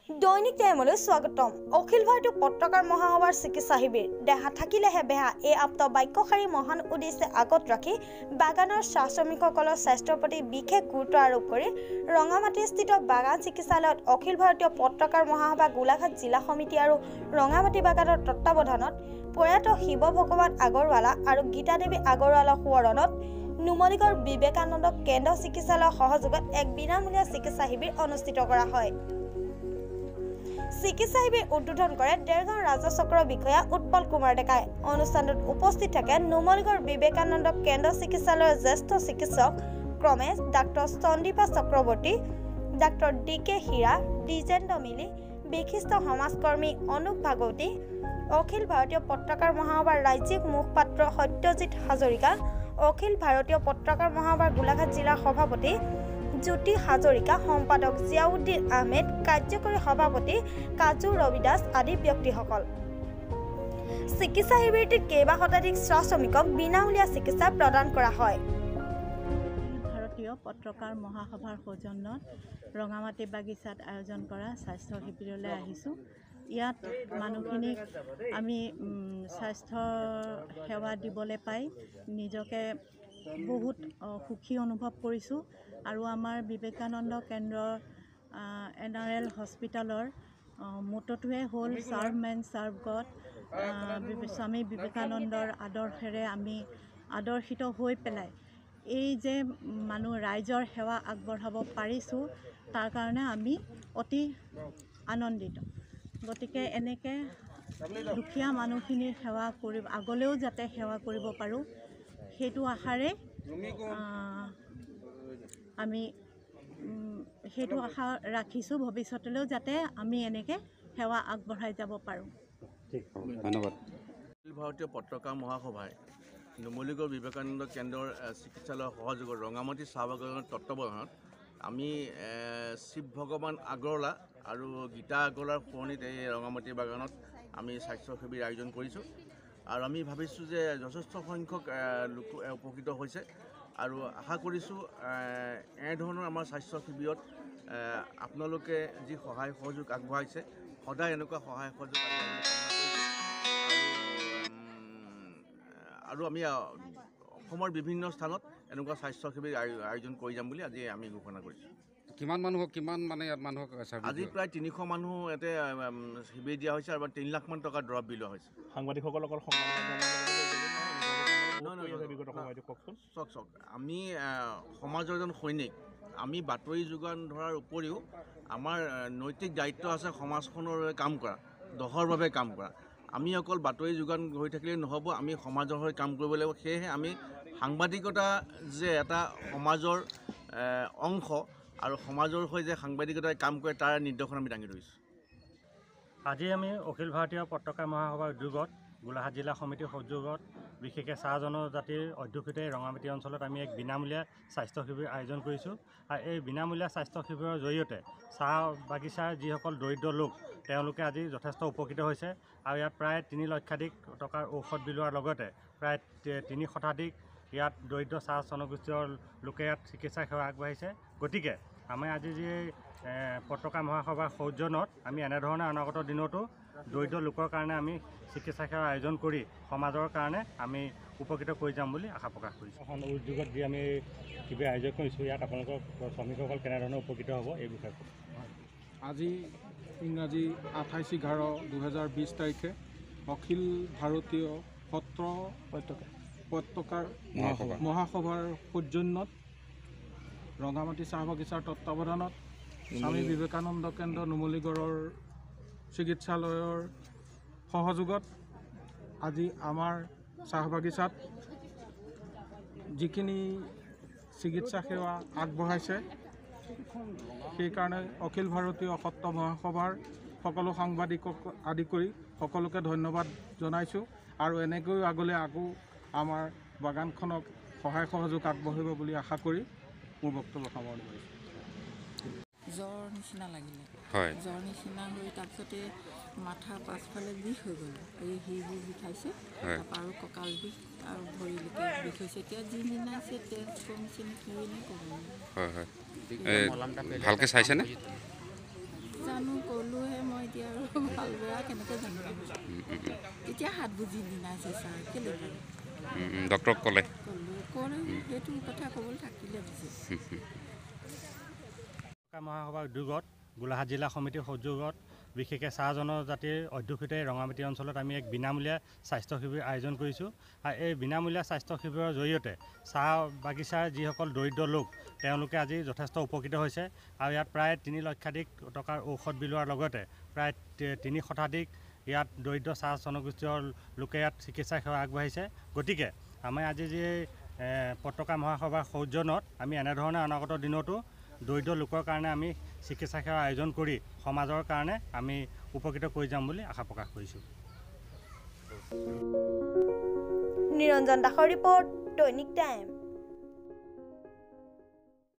দৈনিক টাইমলৈ স্বাগতম। অখিল ভাৰতীয় পত্ৰকাৰ মহাসভাৰ চিকিৎসা শিবিৰ দেহা থাকিলেহে বেহা এই আপ্ত বাক্যশাৰী মহান উদ্দেশ্যে আগত ৰাখি বাগানৰ চাহ শ্ৰমিকসকলৰ স্বাস্থ্যৰ প্ৰতি বিশেষ গুৰুত্ব আৰোপ কৰি ৰঙামাটিস্থিত বাগান চিকিৎসালয়ত অখিল ভাৰতীয় পত্ৰকাৰ মহাসভা গোলাঘাট জিলা সমিতি আৰু ৰঙামাটি বাগানৰ তত্বাৱধানত প্ৰয়াত শিৱ ভগৱান আগৰৱালা আৰু গীতা দেৱী আগৰৱালাৰ সোঁৱৰণত নুমলীগড় বিবেকানন্দ কেন্দ্ৰ চিকিৎসালয়ৰ সহযোগত এক বিনামূলীয়া চিকিৎসা শিবিৰ অনুষ্ঠিত কৰা হয়। চিকিৎসা শিবিৰ উদ্বোধন কৰে দেৰগাঁও ৰাজচক্ৰৰ বিষয়া উৎপল কুমাৰ ডেকাই। অনুষ্ঠানত উপস্থিত থাকে নুমলীগড় বিবেকানন্দ কেন্দ্ৰ চিকিৎসালয়ৰ জ্যেষ্ঠ চিকিৎসক ক্ৰমে doctor Sandipa Chakraborty, doctor DK হীৰা, দ্বিজেন্দ্ৰ মিলি, বিশিষ্ট সমাজকৰ্মী অনুপ ভাগৱতী, অখিল ভাৰতীয় পত্ৰকাৰ মহাসভাৰ ৰাজ্যিক মুখপাত্ৰ সত্যজিৎ হাজৰিকা, অখিল ভাৰতীয় পত্ৰকাৰ মহাসভাৰ গোলাঘাট জিলাৰ সভাপতি জ্যোতি হাজৰিকা, সম্পাদক জিয়াউদ্দিন আহমেদ, কাৰ্যকৰী সভাপতি কাজু ৰবি দাস আদি ব্যক্তিসকল। চিকিৎসা শিবিৰটিত কেইবা শতাধিক চাহ শ্ৰমিকক বিনামূলীয়া চিকিৎসা প্ৰদান কৰা হয়। ভাৰতীয় পত্ৰকাৰ মহাসভাৰ সৌজন্যত ৰঙামাটি বাগিচাত আয়োজন কৰা স্বাস্থ্য শিবিৰলৈ আহিছোঁ। ইয়াত মানুহখিনিক আমি স্বাস্থ্য সেৱা দিবলৈ পাই নিজকে বহুত সুখী অনুভৱ কৰিছোঁ। আৰু আমাৰ বিবেকানন্দ কেন্দ্ৰৰ NRL হস্পিটালৰ মটটোৱে হ'ল চাৰ্ভ মেন চাৰ্ভ গড। স্বামী বিবেকানন্দৰ আদৰ্শেৰে আমি আদৰ্শিত হৈ পেলাই এই যে ৰাইজৰ সেৱা আগবঢ়াব পাৰিছোঁ তাৰ কাৰণে আমি অতি আনন্দিত। গতিকে এনেকৈ দুখীয়া মানুহখিনিৰ সেৱা কৰিব আগলৈও যাতে সেৱা কৰিব পাৰোঁ সেইটো আশাৰে আমি সেইটো আশা ৰাখিছোঁ ভৱিষ্যতলৈও যাতে আমি এনেকৈ সেৱা আগবঢ়াই যাব পাৰোঁ। ধন্যবাদ। অখিল ভাৰতীয় পত্ৰকাৰ মহাসভাই নুমলীগড় বিবেকানন্দ কেন্দ্ৰৰ চিকিৎসালয়ৰ সহযোগত ৰঙামাটি চাহ বাগানৰ তত্বাৱধানত আমি শিৱ ভগৱান আগৰৱালা আৰু গীতা আগৰৱালাৰ সোঁৱৰণিত এই ৰঙামাটি বাগানত আমি স্বাস্থ্য শিবিৰ আয়োজন কৰিছোঁ। আৰু আমি ভাবিছোঁ যে যথেষ্ট সংখ্যক লোক উপকৃত হৈছে আৰু আশা কৰিছোঁ এনেধৰণৰ আমাৰ স্বাস্থ্য শিবিৰত আপোনালোকে যি সহায় সহযোগ আগবঢ়াইছে সদায় এনেকুৱা সহায় সহযোগ আৰু আমি অসমৰ বিভিন্ন স্থানত এনেকুৱা স্বাস্থ্য শিবিৰ আয়োজন কৰি যাম বুলি আজি আমি ঘোষণা কৰিছোঁ। কিমান ইয়াত মানুহক আজি প্ৰায় 300 মানুহ ইয়াতে শিবিৰ দিয়া হৈছে আৰু 3 লাখমান টকা দৰৱ বিলোৱা হৈছে। সাংবাদিকসকল অকল চাওক আমি সমাজৰ এজন সৈনিক। আমি বাতৰি যোগান ধৰাৰ উপৰিও আমাৰ নৈতিক দায়িত্ব আছে সমাজখনৰ কাম কৰা, দহৰ বাবে কাম কৰা। আমি অকল বাতৰি যোগান হৈ থাকিলেই নহ'ব, আমি সমাজৰ হৈ কাম কৰিব লাগিব। সেয়েহে আমি সাংবাদিকতা যে এটা সমাজৰ অংশ আৰু সমাজৰ হৈ যে সাংবাদিকতাই কাম কৰে তাৰ নিৰ্দেশন আমি দাঙি ধৰিছোঁ। আজি আমি অখিল ভাৰতীয় পত্ৰকাৰ মহাসভাৰ উদ্যোগত গোলাঘাট জিলা সমিতিৰ সহযোগত বিশেষকৈ চাহ জনজাতিৰ অধ্যক্ষতাই ৰঙামাটি অঞ্চলত আমি এক বিনামূলীয়া স্বাস্থ্য শিবিৰ আয়োজন কৰিছোঁ। আৰু এই বিনামূলীয়া স্বাস্থ্য শিবিৰৰ জৰিয়তে চাহ বাগিচাৰ যিসকল দৰিদ্ৰ লোক তেওঁলোকে আজি যথেষ্ট উপকৃত হৈছে। আৰু ইয়াত প্ৰায় 3 লক্ষাধিক টকাৰ ঔষধ বিলোৱাৰ লগতে প্ৰায় 3 শতাধিক ইয়াত দৰিদ্ৰ চাহ জনগোষ্ঠীয় লোকে ইয়াত চিকিৎসা সেৱা আগবাঢ়িছে। গতিকে আমি আজি যি পত্ৰকাৰ মহাসভাৰ সৌজন্যত আমি এনেধৰণে অনাগত দিনতো দৰিদ্ৰ লোকৰ কাৰণে আমি চিকিৎসা সেৱাৰ আয়োজন কৰি সমাজৰ কাৰণে আমি উপকৃত কৰি যাম বুলি আশা প্ৰকাশ কৰিছোঁ। এখন উদ্যোগত যি আমি শিবিৰ আয়োজন কৰিছোঁ ইয়াত আপোনালোকৰ শ্ৰমিকসকল কেনেধৰণে উপকৃত হ'ব এই বিষয়ে আজি ইংৰাজী 28/11/2020 তাৰিখে অখিল ভাৰতীয় পত্ৰকাৰ মহাসভাৰ সৌজন্যত ৰঙামাটি চাহ বাগিচাৰ তত্বাৱধানত স্বামী বিবেকানন্দ কেন্দ্ৰ নুমলীগড়ৰ চিকিৎসালয়ৰ সহযোগত আজি আমাৰ চাহ বাগিচাত যিখিনি চিকিৎসা সেৱা আগবঢ়াইছে সেইকাৰণে অখিল ভাৰতীয় সত্ৰ মহাসভাৰ সকলো সাংবাদিকক আদি কৰি সকলোকে ধন্যবাদ জনাইছোঁ। আৰু এনেকৈ আগলৈ আমাৰ বাগানখনক সহায় সহযোগ আগবঢ়াব বুলি আশা কৰি মোৰ বক্তব্য সামৰণি মাৰিছোঁ। জ্বৰ নিচিনা লাগিলে, জ্বৰ নিচিনা হৈ তাৰপিছতে মাথা পাছফালে বিষ হৈ গ'ল, এই সেইবোৰ বিষাইছে আৰু কঁকাল বিষ আৰু ভৰিলৈকে বিষ হৈছে। এতিয়া যি মিনাইছে তেজ কমিছে নে কি নে ক'ব ভালকৈ চাইছেনে? জানো ক'লোৱে ভাল বেয়া কেনেকৈ জানিব এতিয়া হাত বুজি দিনাইছে ছাৰ কেলৈ বাৰু ডক্টৰক ক'লে সেইটো কথা ক'বলৈ থাকিলে দিছে মহাসভাৰ উদ্যোগত গোলাঘাট জিলা সমিতিৰ সহযোগত বিশেষকৈ চাহ জনজাতিৰ অধ্যুষিত ৰঙামাটি অঞ্চলত আমি এক বিনামূলীয়া স্বাস্থ্য শিবিৰ আয়োজন কৰিছোঁ আৰু এই বিনামূলীয়া স্বাস্থ্য শিবিৰৰ জৰিয়তে চাহ বাগিচাৰ যিসকল দৰিদ্ৰ লোক তেওঁলোকে আজি যথেষ্ট উপকৃত হৈছে আৰু ইয়াত প্ৰায় 3 লক্ষাধিক টকাৰ ঔষধ বিলোৱাৰ লগতে প্ৰায় 3 শতাধিক ইয়াত দৰিদ্ৰ চাহ জনগোষ্ঠীয় লোকে ইয়াত চিকিৎসা সেৱা আগবঢ়াইছে গতিকে আমি আজি যি পতাকা মহাসভাৰ সৌজন্যত আমি এনেধৰণে অনাগত দিনতো দৰিদ্ৰ লোকৰ কাৰণে আমি চিকিৎসা সেৱা আয়োজন কৰি সমাজৰ কাৰণে আমি উপকৃত কৰি যাম বুলি আশা প্ৰকাশ কৰিছোঁ নিৰঞ্জন দাসৰ ৰিপৰ্ট দৈনিক টাইম